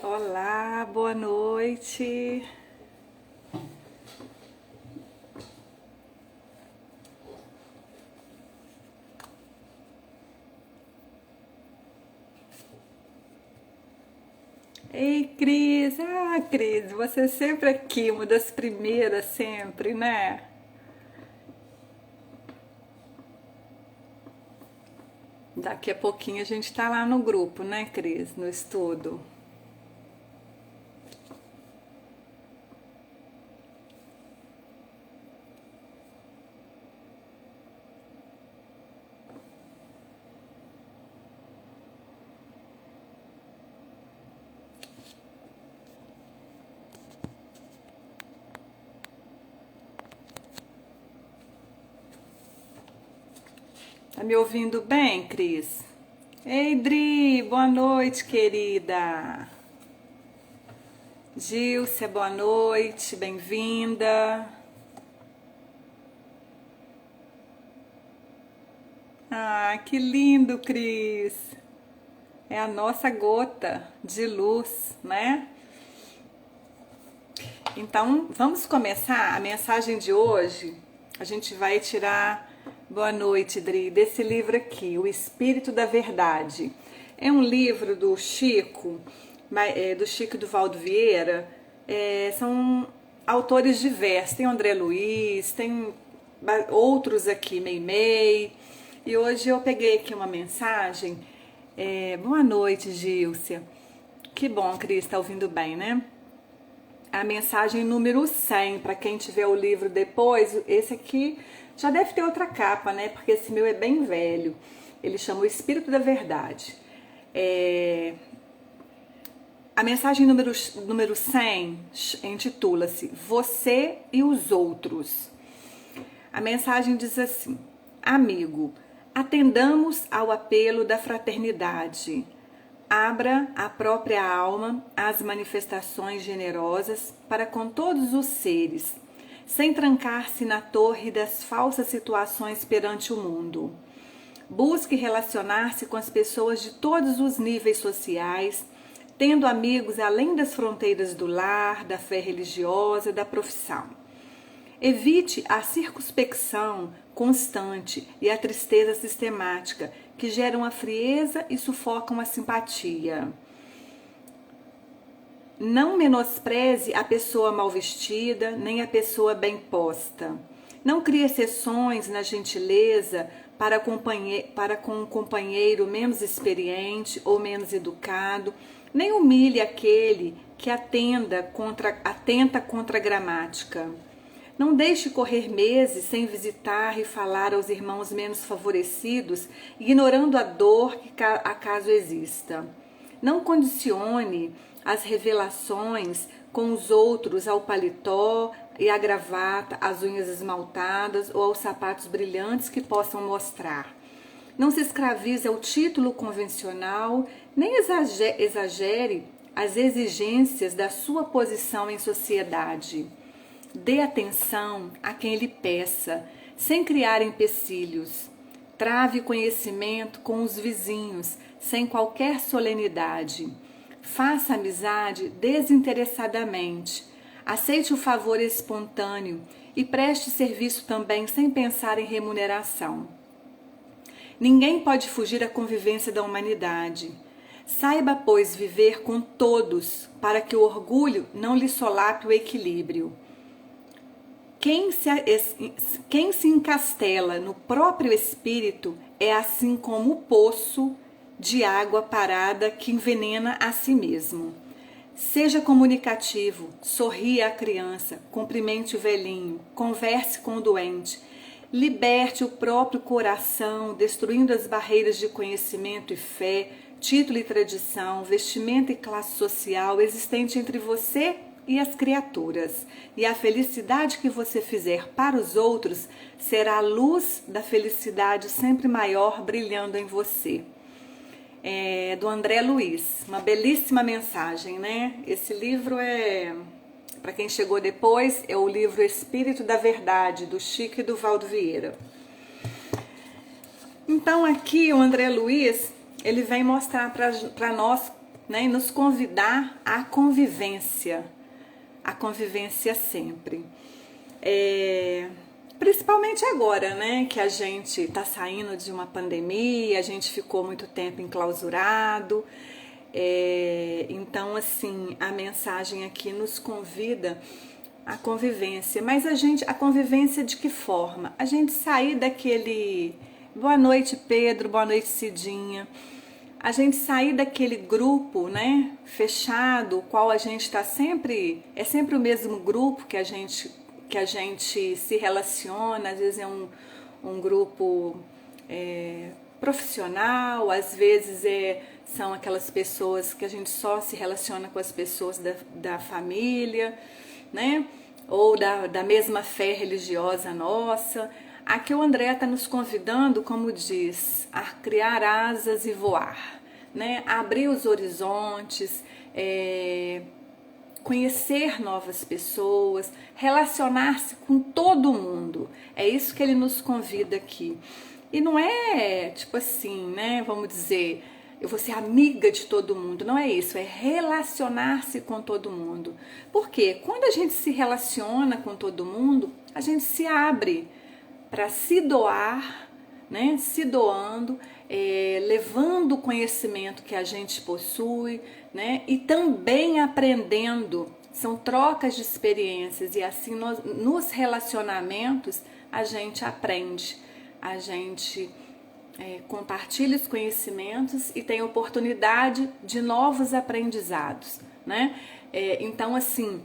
Olá, boa noite. Ei, Cris. Cris, você é sempre aqui, uma das primeiras sempre, né? Daqui a pouquinho a gente tá lá no grupo, né, Cris? No estudo. Tá me ouvindo bem, Cris? Ei, Dri, boa noite, querida. Gilcia, boa noite, bem-vinda. Ah, que lindo, Cris. É a nossa gota de luz, né? Então, vamos começar a mensagem de hoje. A gente vai tirar, boa noite, Dri, desse livro aqui, O Espírito da Verdade. É um livro do Chico, do Chico e do Valdo Vieira. São autores diversos. Tem o André Luiz, tem outros aqui, Meimei. E hoje eu peguei aqui uma mensagem. Boa noite, Gilcia. Que bom, Cris, tá ouvindo bem, né? A mensagem número 100, para quem tiver o livro depois, esse aqui já deve ter outra capa, né? Porque esse meu é bem velho. Ele chama O Espírito da Verdade. A mensagem número 100 intitula-se Você e os Outros. A mensagem diz assim: Amigo, atendamos ao apelo da fraternidade. Abra a própria alma às manifestações generosas para com todos os seres, sem trancar-se na torre das falsas situações perante o mundo. Busque relacionar-se com as pessoas de todos os níveis sociais, tendo amigos além das fronteiras do lar, da fé religiosa, da profissão. Evite a circunspecção constante e a tristeza sistemática, que geram a frieza e sufocam a simpatia. Não menospreze a pessoa mal vestida, nem a pessoa bem posta. Não crie exceções na gentileza para com um companheiro menos experiente ou menos educado, nem humilhe aquele que atenta contra a gramática. Não deixe correr meses sem visitar e falar aos irmãos menos favorecidos, ignorando a dor que acaso exista. Não condicione as revelações com os outros ao paletó e à gravata, às unhas esmaltadas ou aos sapatos brilhantes que possam mostrar. Não se escravize ao título convencional, nem exagere as exigências da sua posição em sociedade. Dê atenção a quem lhe peça, sem criar empecilhos. Trave conhecimento com os vizinhos, sem qualquer solenidade. Faça amizade desinteressadamente. Aceite o favor espontâneo e preste serviço também sem pensar em remuneração. Ninguém pode fugir à convivência da humanidade. Saiba, pois, viver com todos, para que o orgulho não lhe solape o equilíbrio. Quem se encastela no próprio espírito é assim como o poço de água parada que envenena a si mesmo. Seja comunicativo, sorria à criança, cumprimente o velhinho, converse com o doente, liberte o próprio coração, destruindo as barreiras de conhecimento e fé, título e tradição, vestimenta e classe social existente entre você e as criaturas, e a felicidade que você fizer para os outros será a luz da felicidade sempre maior brilhando em você. Do André Luiz, uma belíssima mensagem, né? Esse livro para quem chegou depois, é o livro Espírito da Verdade, do Chico e do Valdo Vieira. Então aqui o André Luiz, ele vem mostrar para nós né, e nos convidar à convivência. A convivência sempre. Principalmente agora, né, que a gente está saindo de uma pandemia, a gente ficou muito tempo enclausurado. Então, assim, a mensagem aqui nos convida à convivência. Mas a convivência de que forma? A gente sair daquele boa noite, Pedro, boa noite, Cidinha. A gente sair daquele grupo, né, fechado, o qual a gente está sempre, é sempre o mesmo grupo que a gente se relaciona, às vezes é um grupo profissional, às vezes são aquelas pessoas que a gente só se relaciona com as pessoas da família, né, ou da mesma fé religiosa nossa. Aqui o André está nos convidando, como diz, a criar asas e voar, né? Abrir os horizontes, conhecer novas pessoas, relacionar-se com todo mundo. É isso que ele nos convida aqui. E não é tipo assim, né? Vamos dizer, eu vou ser amiga de todo mundo. Não é isso, é relacionar-se com todo mundo. Por quê? Quando a gente se relaciona com todo mundo, a gente se abre para se doar, né? Se doando, levando o conhecimento que a gente possui, né? E também aprendendo. São trocas de experiências e assim nos relacionamentos a gente aprende, a gente compartilha os conhecimentos e tem oportunidade de novos aprendizados, né? Então, assim,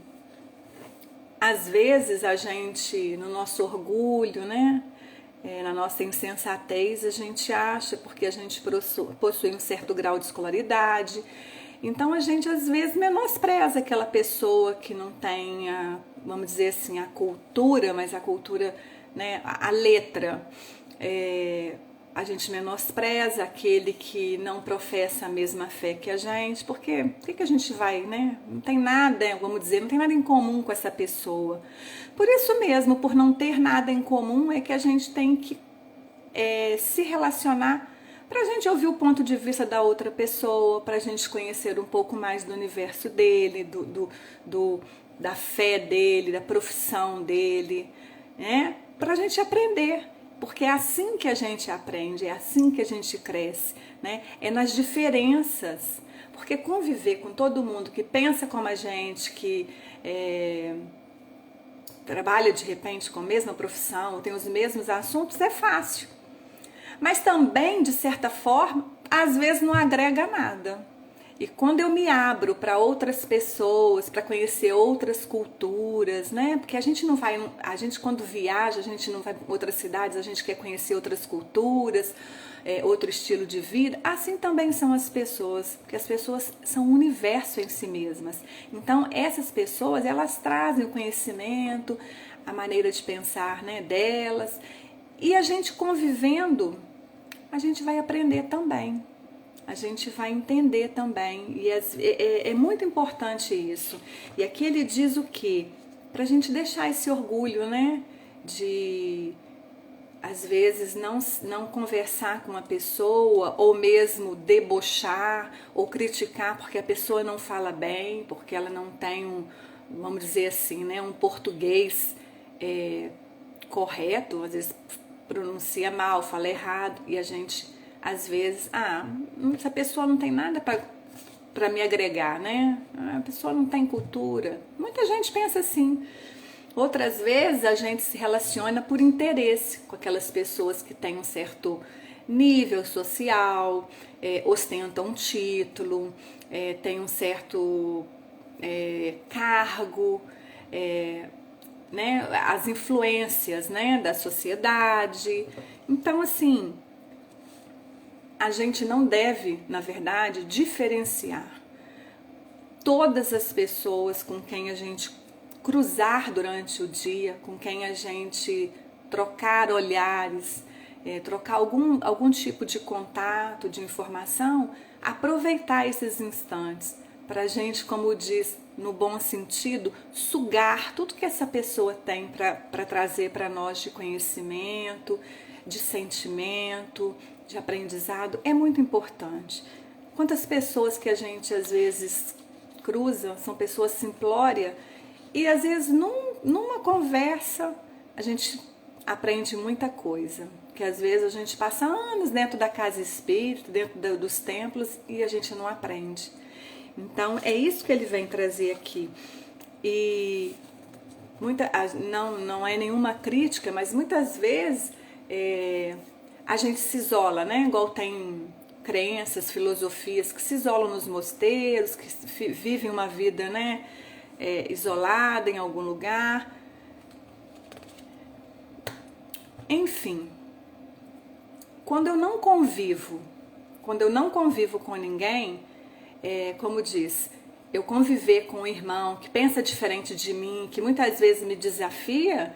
às vezes a gente, no nosso orgulho, né, na nossa insensatez, a gente acha, porque a gente possui um certo grau de escolaridade, então a gente às vezes menospreza aquela pessoa que não tem, vamos dizer assim, a cultura, mas a cultura, né, a letra. A gente menospreza aquele que não professa a mesma fé que a gente, porque por que a gente vai, né? Não tem nada, vamos dizer, não tem nada em comum com essa pessoa. Por isso mesmo, por não ter nada em comum, é que a gente tem que se relacionar para a gente ouvir o ponto de vista da outra pessoa, para a gente conhecer um pouco mais do universo dele, da fé dele, da profissão dele, né? Para a gente aprender. Porque é assim que a gente aprende, é assim que a gente cresce, né? É nas diferenças. Porque conviver com todo mundo que pensa como a gente, que trabalha de repente com a mesma profissão, tem os mesmos assuntos, é fácil. Mas também, de certa forma, às vezes não agrega nada. E quando eu me abro para outras pessoas, para conhecer outras culturas, né? Porque a gente não vai, a gente quando viaja, a gente não vai para outras cidades, a gente quer conhecer outras culturas, outro estilo de vida. Assim também são as pessoas, porque as pessoas são um universo em si mesmas. Então essas pessoas, elas trazem o conhecimento, a maneira de pensar, né, delas. E a gente convivendo, a gente vai aprender também. A gente vai entender também, e é muito importante isso. E aqui ele diz o quê? Para a gente deixar esse orgulho, né? De, às vezes, não conversar com uma pessoa, ou mesmo debochar, ou criticar porque a pessoa não fala bem, porque ela não tem vamos dizer assim, né? Um português correto, às vezes pronuncia mal, fala errado, e a gente... Às vezes, essa pessoa não tem nada para me agregar, né? A pessoa não tem cultura. Muita gente pensa assim. Outras vezes a gente se relaciona por interesse com aquelas pessoas que têm um certo nível social, ostentam um título, têm um certo cargo, né? As influências, né, da sociedade. Então, assim... A gente não deve, na verdade, diferenciar todas as pessoas com quem a gente cruzar durante o dia, com quem a gente trocar olhares, trocar algum tipo de contato, de informação, aproveitar esses instantes para a gente, como diz, no bom sentido, sugar tudo que essa pessoa tem para trazer para nós de conhecimento, de sentimento, de aprendizado. É muito importante. Quantas pessoas que a gente às vezes cruza, são pessoas simplórias, e às vezes numa conversa a gente aprende muita coisa, que às vezes a gente passa anos dentro da casa espírita, dentro dos templos, e a gente não aprende. Então é isso que ele vem trazer aqui. E não é nenhuma crítica, mas muitas vezes a gente se isola, né? Igual tem crenças, filosofias que se isolam nos mosteiros, que vivem uma vida, né, isolada em algum lugar. Enfim, quando eu não convivo com ninguém, como diz, eu conviver com um irmão que pensa diferente de mim, que muitas vezes me desafia,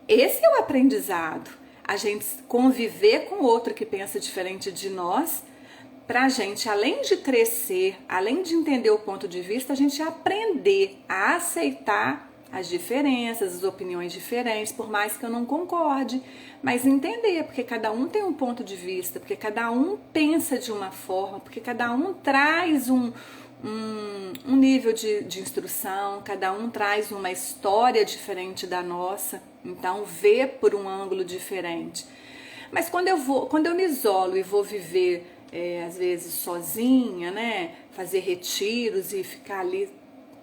esse é o aprendizado. A gente conviver com outro que pensa diferente de nós, pra gente, além de crescer, além de entender o ponto de vista, a gente aprender a aceitar as diferenças, as opiniões diferentes, por mais que eu não concorde, mas entender, porque cada um tem um ponto de vista, porque cada um pensa de uma forma, porque cada um traz um nível de instrução, cada um traz uma história diferente da nossa, então vê por um ângulo diferente. Mas quando eu me isolo e vou viver, às vezes sozinha, né, fazer retiros e ficar ali.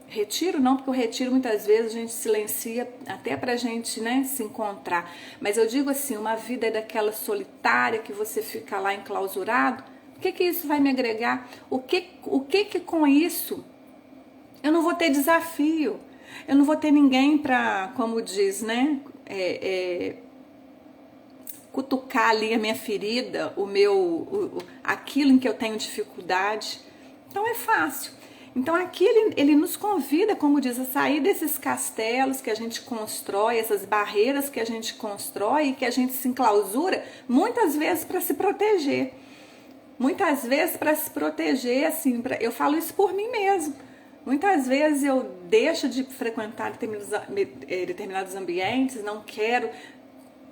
Retiro não, porque o retiro muitas vezes a gente silencia até pra gente, né, se encontrar. Mas eu digo assim, uma vida daquela solitária que você fica lá enclausurado, o que isso vai me agregar? O que com isso eu não vou ter desafio? Eu não vou ter ninguém pra, como diz, né, cutucar ali a minha ferida, aquilo em que eu tenho dificuldade. Então é fácil. Então aqui ele nos convida, como diz, a sair desses castelos que a gente constrói, essas barreiras que a gente constrói e que a gente se enclausura, muitas vezes para se proteger. Muitas vezes para se proteger, assim, eu falo isso por mim mesmo. Muitas vezes eu deixo de frequentar determinados ambientes, não quero,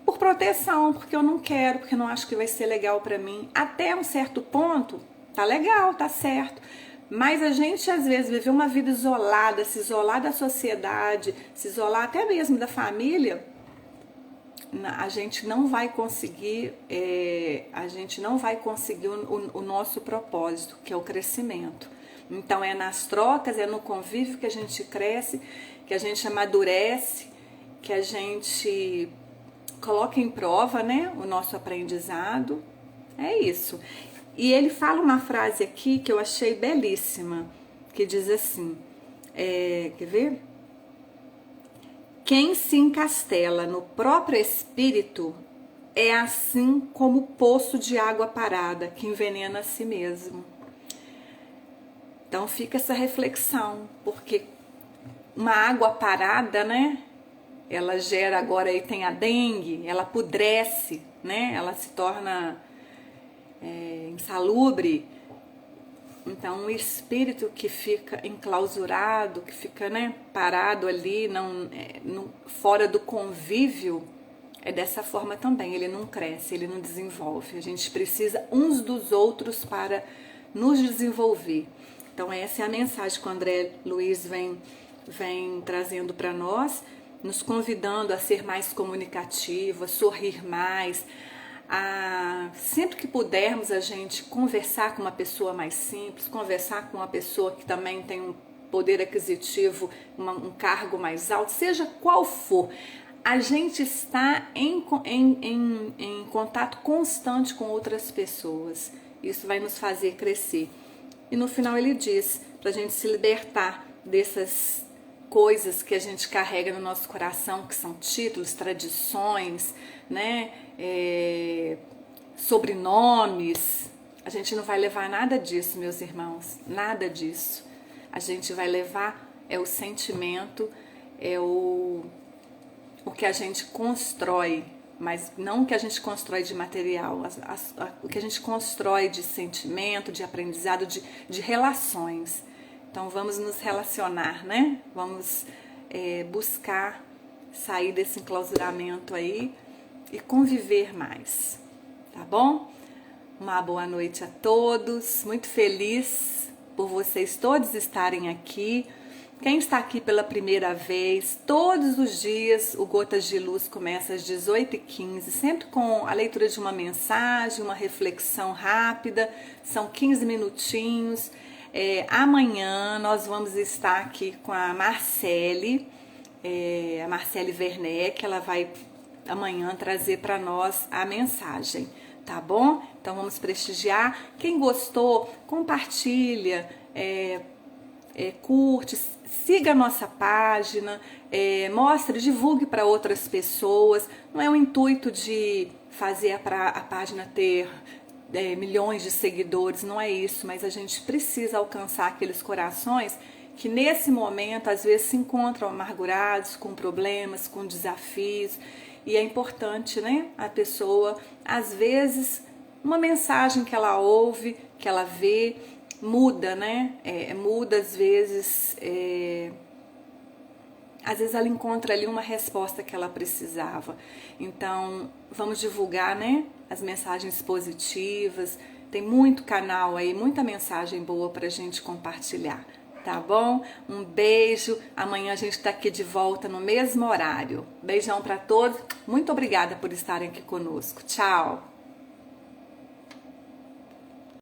por proteção, porque eu não quero, porque eu não acho que vai ser legal para mim. Até um certo ponto, tá legal, tá certo. Mas a gente às vezes viver uma vida isolada, se isolar da sociedade, se isolar até mesmo da família, a gente não vai conseguir, o nosso propósito, que é o crescimento. Então é nas trocas, é no convívio que a gente cresce, que a gente amadurece, que a gente coloca em prova, né, o nosso aprendizado. É isso. E ele fala uma frase aqui que eu achei belíssima, que diz assim, quer ver? Quem se encastela no próprio espírito é assim como o poço de água parada que envenena a si mesmo. Então fica essa reflexão, porque uma água parada, né? Ela gera agora aí tem a dengue, ela apodrece, né? Ela se torna insalubre. Então o espírito que fica enclausurado, que fica, né, parado ali, fora do convívio, é dessa forma também, ele não cresce, ele não desenvolve. A gente precisa uns dos outros para nos desenvolver. Então essa é a mensagem que o André Luiz vem trazendo para nós, nos convidando a ser mais comunicativo, a sorrir mais, sempre que pudermos a gente conversar com uma pessoa mais simples, conversar com uma pessoa que também tem um poder aquisitivo, um cargo mais alto, seja qual for, a gente está em contato constante com outras pessoas. Isso vai nos fazer crescer. E no final ele diz para a gente se libertar dessas coisas que a gente carrega no nosso coração, que são títulos, tradições, né? Sobrenomes. A gente não vai levar nada disso, meus irmãos, nada disso. A gente vai levar o sentimento, o que a gente constrói, mas não o que a gente constrói de material, o que a gente constrói de sentimento, de aprendizado, de relações. Então vamos nos relacionar, né? Vamos buscar sair desse enclausuramento aí e conviver mais, tá bom? Uma boa noite a todos. Muito feliz por vocês todos estarem aqui. Quem está aqui pela primeira vez, todos os dias o Gotas de Luz começa às 18h15, sempre com a leitura de uma mensagem, uma reflexão rápida, são 15 minutinhos. Amanhã nós vamos estar aqui com a Marcele Werneck, ela vai amanhã trazer para nós a mensagem, tá bom? Então vamos prestigiar. Quem gostou, compartilha, curte, siga a nossa página, mostre, divulgue para outras pessoas. Não é o intuito de fazer a página ter milhões de seguidores, não é isso, mas a gente precisa alcançar aqueles corações que nesse momento às vezes se encontram amargurados, com problemas, com desafios, e é importante, né, a pessoa, às vezes, uma mensagem que ela ouve, que ela vê, muda, né? Muda às vezes ela encontra ali uma resposta que ela precisava. Então, vamos divulgar, né? As mensagens positivas. Tem muito canal aí, muita mensagem boa pra gente compartilhar, tá bom? Um beijo. Amanhã a gente tá aqui de volta no mesmo horário. Beijão pra todos. Muito obrigada por estarem aqui conosco. Tchau.